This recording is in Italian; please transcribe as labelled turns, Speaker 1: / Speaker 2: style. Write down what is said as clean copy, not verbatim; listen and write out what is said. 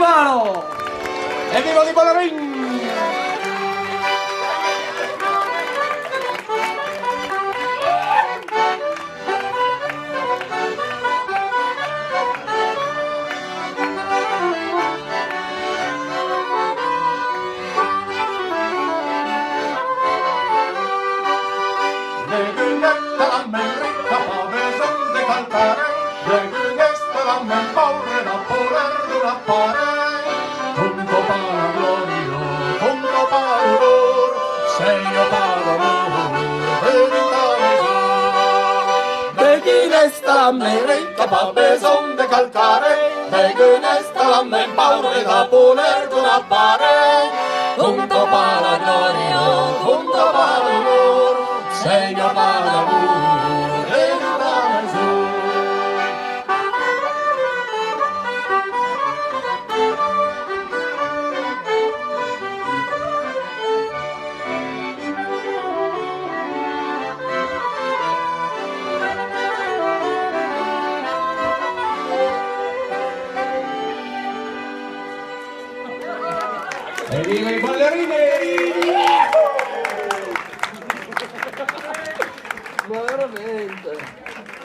Speaker 1: mano! E viva di ballerin!
Speaker 2: Punto para glorio, punto para honor, segno para amor, verità de chi esta la mere capaz son de calcare, de qui esta la men paure da poner con appare. Punto para glorio, punto para honor, segno para amor, verità
Speaker 1: E viva i ballerini!
Speaker 3: Ma veramente?